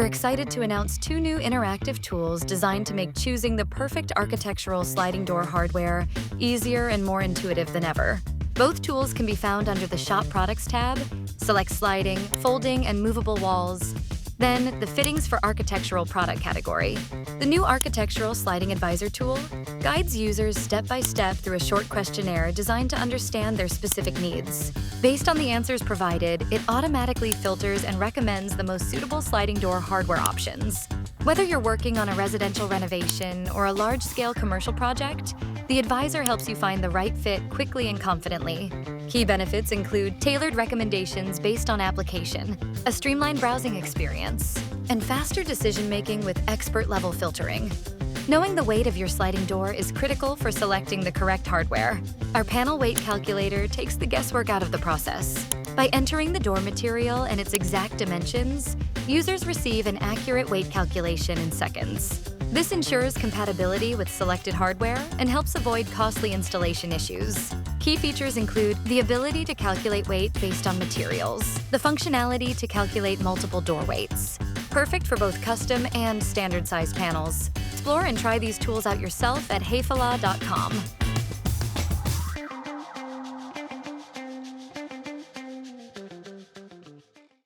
We're excited to announce two new interactive tools designed to make choosing the perfect architectural sliding door hardware easier and more intuitive than ever. Both tools can be found under the Shop Products tab. Select sliding, folding, and movable walls. Then, the Fittings for Architectural product category. The new Architectural Sliding Advisor tool guides users step-by-step through a short questionnaire designed to understand their specific needs. Based on the answers provided, it automatically filters and recommends the most suitable sliding door hardware options. Whether you're working on a residential renovation or a large-scale commercial project, the advisor helps you find the right fit quickly and confidently. Key benefits include tailored recommendations based on application, a streamlined browsing experience, and faster decision-making with expert-level filtering. Knowing the weight of your sliding door is critical for selecting the correct hardware. Our panel weight calculator takes the guesswork out of the process. By entering the door material and its exact dimensions, users receive an accurate weight calculation in seconds. This ensures compatibility with selected hardware and helps avoid costly installation issues. Key features include the ability to calculate weight based on materials, the functionality to calculate multiple door weights, perfect for both custom and standard size panels. Explore and try these tools out yourself at hayfala.com.